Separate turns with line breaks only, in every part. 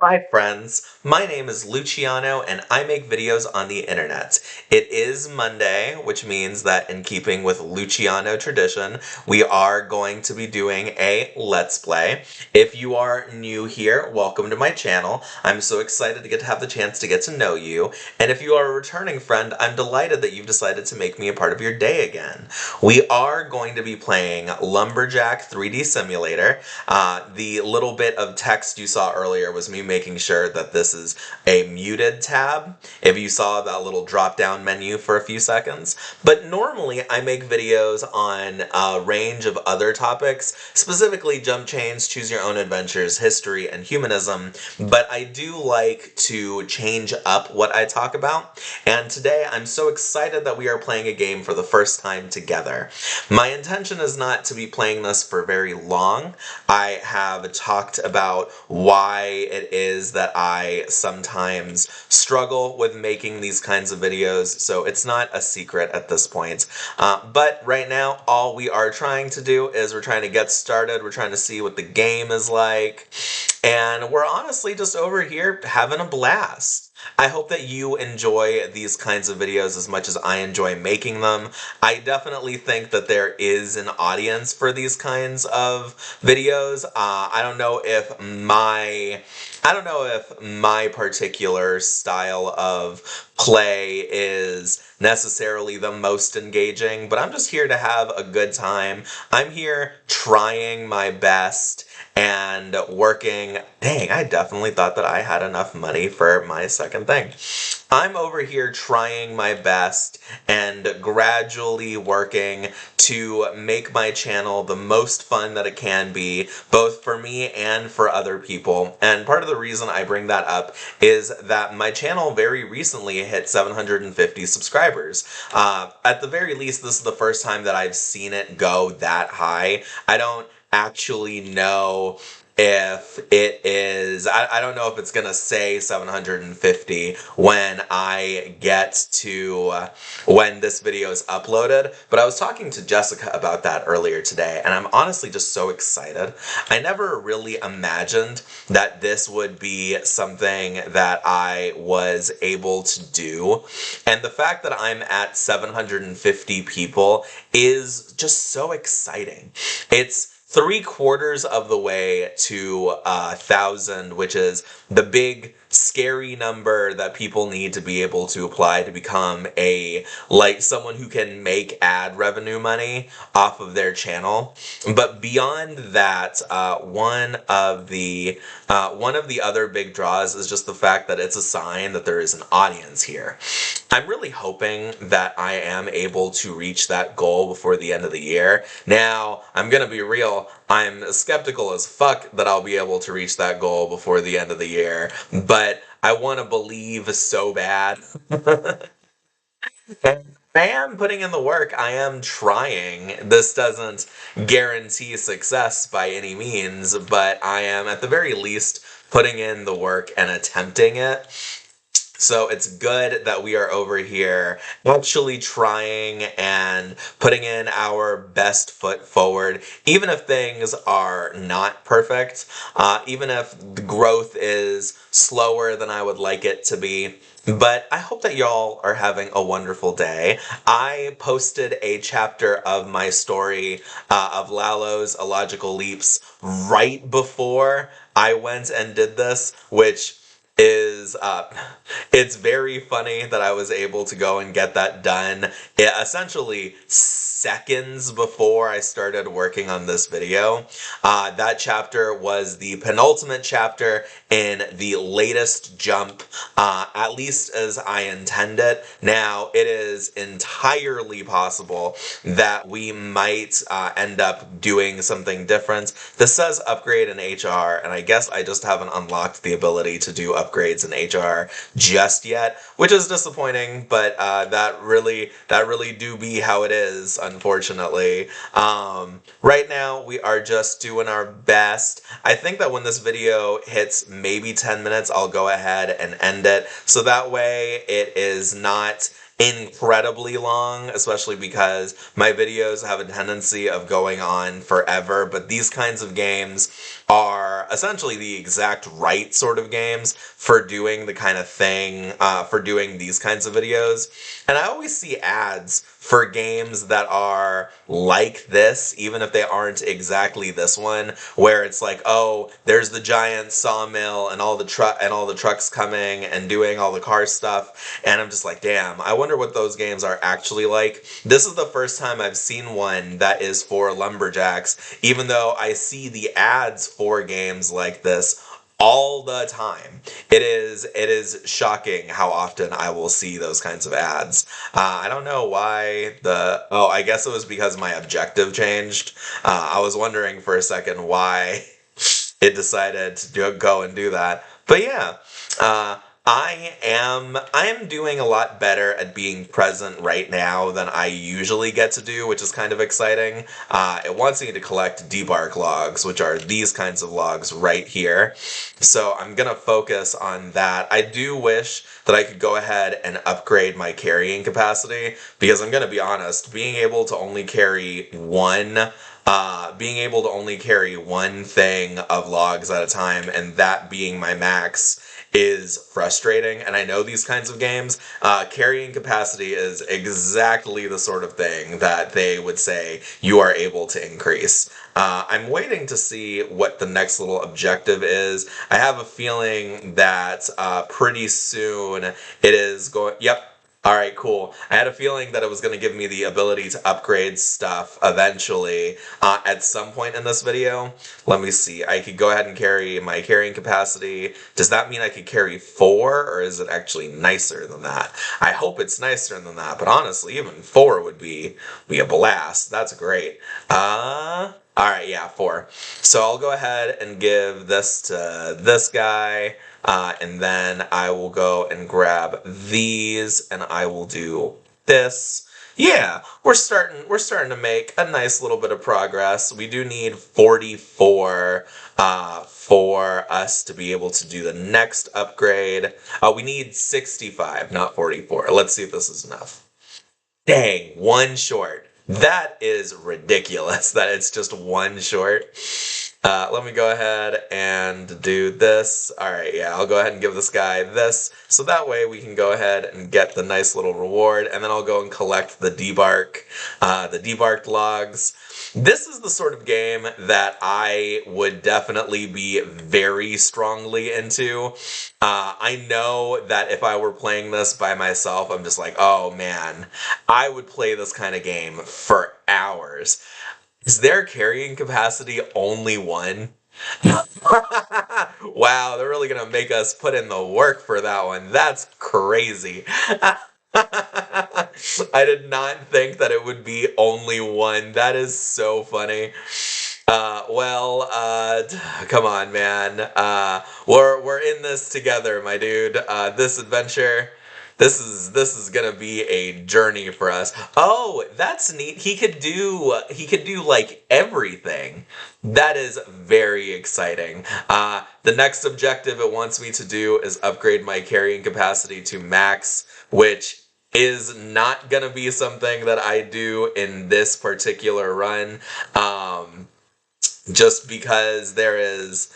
Hi friends, my name is Luciano and I make videos on the internet. It is Monday, which means that in keeping with Luciano tradition, we are going to be doing a Let's Play. If you are new here, welcome to my channel. I'm so excited to have the chance to get to know you. And if you are a returning friend, I'm delighted that you've decided to make me a part of your day again. We are going to be playing Lumberjack 3D Simulator. The little bit of text you saw earlier was me making sure that this is a muted tab, if you saw that little drop down menu for a few seconds. But normally I make videos on a range of other topics, specifically jump chains, choose your own adventures, history, and humanism, but I do like to change up what I talk about, and today I'm so excited that we are playing a game for the first time together. My intention is not to be playing this for very long. I have talked about why it is that I sometimes struggle with making these kinds of videos, so it's not a secret at this point. But right now, all we are trying to do is we're trying to get started, we're trying to see what the game is like, and we're honestly just over here having a blast. I hope that you enjoy these kinds of videos as much as I enjoy making them. I definitely think that there is an audience for these kinds of videos. I don't know if my particular style of play is necessarily the most engaging, but I'm just here to have a good time. I'm here trying my best and working. Dang, I definitely thought that I had enough money for my second thing. I'm over here trying my best and gradually working to make my channel the most fun that it can be, both for me and for other people. And part of the reason I bring that up is that my channel very recently hit 750 subscribers. At the very least, this is the first time that I've seen it go that high. I don't actually know if it is, I don't know if it's gonna say 750 when I get to when this video is uploaded, but I was talking to Jessica about that earlier today, and I'm honestly just so excited. I never really imagined that this would be something that I was able to do, and the fact that I'm at 750 people is just so exciting. It's 3/4 of the way to 1,000, which is the big scary number that people need to be able to apply to become someone who can make ad revenue money off of their channel. But beyond that, one of the other big draws is just the fact that it's a sign that there is an audience here. I'm really hoping that I am able to reach that goal before the end of the year. Now, I'm gonna be real, I'm skeptical as fuck that I'll be able to reach that goal before the end of the year, but I want to believe so bad. And I am putting in the work, I am trying. This doesn't guarantee success by any means, but I am at the very least putting in the work and attempting it. So it's good that we are over here actually trying and putting in our best foot forward, even if things are not perfect, even if the growth is slower than I would like it to be. But I hope that y'all are having a wonderful day. I posted a chapter of my story of Lalo's Illogical Leaps right before I went and did this, which is it's very funny that I was able to go and get that done essentially seconds before I started working on this video. That chapter was the penultimate chapter in the latest jump, at least as I intend it. Now, it is entirely possible that we might end up doing something different. This says upgrade in HR, and I guess I just haven't unlocked the ability to do upgrades in HR just yet, which is disappointing, but that really do be how it is, unfortunately. Right now, we are just doing our best. I think that when this video hits maybe 10 minutes, I'll go ahead and end it, so that way it is not incredibly long, especially because my videos have a tendency of going on forever, but these kinds of games are essentially the exact right sort of games for doing the kind of thing, for doing these kinds of videos. And I always see ads for games that are like this, even if they aren't exactly this one, where it's like, oh, there's the giant sawmill and all the trucks coming and doing all the car stuff, and I'm just like, damn, I wonder what those games are actually like. This is the first time I've seen one that is for Lumberjacks, even though I see the ads for games like this all the time. It is shocking how often I will see those kinds of ads. I don't know why I guess it was because my objective changed. I was wondering for a second why it decided to go and do that. But yeah, I am doing a lot better at being present right now than I usually get to do, which is kind of exciting. It wants me to collect debark logs, which are these kinds of logs right here. So I'm gonna focus on that. I do wish that I could go ahead and upgrade my carrying capacity, because I'm gonna be honest, being able to only carry one thing of logs at a time, and that being my max, is frustrating. And I know these kinds of games, carrying capacity is exactly the sort of thing that they would say you are able to increase. I'm waiting to see what the next little objective is. I have a feeling that pretty soon it is going. Yep. All right, cool. I had a feeling that it was going to give me the ability to upgrade stuff eventually at some point in this video. Let me see. I could go ahead and carry my carrying capacity. Does that mean I could carry 4, or is it actually nicer than that? I hope it's nicer than that, but honestly, even 4 would be a blast. That's great. All right, yeah, 4. So I'll go ahead and give this to this guy. And then I will go and grab these, and I will do this. Yeah, we're starting to make a nice little bit of progress. We do need 44 for us to be able to do the next upgrade. We need 65, not 44. Let's see if this is enough. Dang, one short. That is ridiculous that it's just one short. Let me go ahead and do this. All right, yeah, I'll go ahead and give this guy this. So that way we can go ahead and get the nice little reward, and then I'll go and collect the debarked logs. This is the sort of game that I would definitely be very strongly into. I know that if I were playing this by myself, I'm just like, oh man, I would play this kind of game for hours. Is their carrying capacity only 1? Wow, they're really gonna make us put in the work for that one. That's crazy. I did not think that it would be only 1. That is so funny. Come on, man. We're in this together, my dude. This adventure, this is gonna be a journey for us. Oh, that's neat. He could do like everything. That is very exciting. The next objective it wants me to do is upgrade my carrying capacity to max, which is not gonna be something that I do in this particular run. Just because there is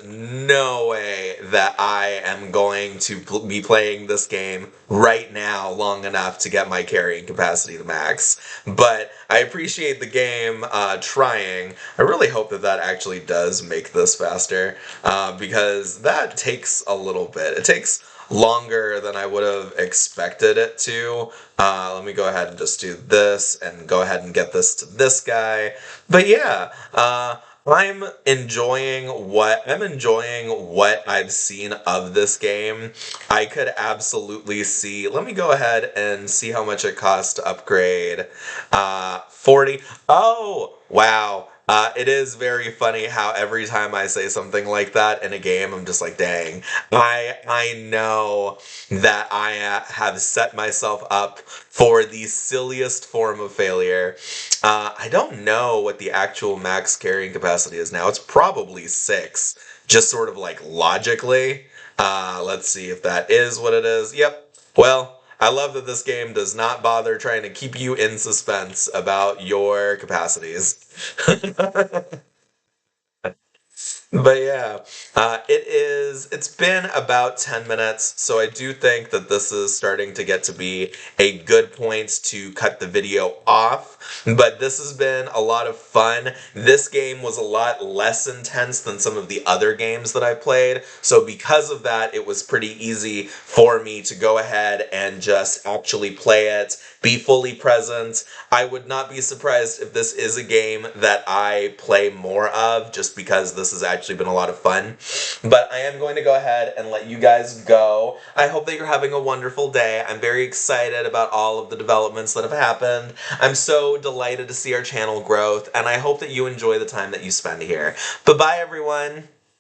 no way that I am going to be playing this game right now long enough to get my carrying capacity to max. But I appreciate the game trying. I really hope that that actually does make this faster, because that takes a little bit. It takes longer than I would have expected it to. Let me go ahead and just do this and go ahead and get this to this guy. But yeah, I'm enjoying what I've seen of this game. I could absolutely see. Let me go ahead and see how much it costs to upgrade. 40. Oh, wow. It is very funny how every time I say something like that in a game, I'm just like, dang, I know that I have set myself up for the silliest form of failure. I don't know what the actual max carrying capacity is now. It's probably 6, just sort of like logically. Let's see if that is what it is. Yep. Well, I love that this game does not bother trying to keep you in suspense about your capacities. But yeah, it's been about 10 minutes, so I do think that this is starting to get to be a good point to cut the video off. But this has been a lot of fun. This game was a lot less intense than some of the other games that I played, so because of that, it was pretty easy for me to go ahead and just actually play it, be fully present. I would not be surprised if this is a game that I play more of, just because this has actually been a lot of fun. But I am going to go ahead and let you guys go. I hope that you're having a wonderful day. I'm very excited about all of the developments that have happened. I'm so delighted to see our channel growth, and I hope that you enjoy the time that you spend here. But bye, everyone!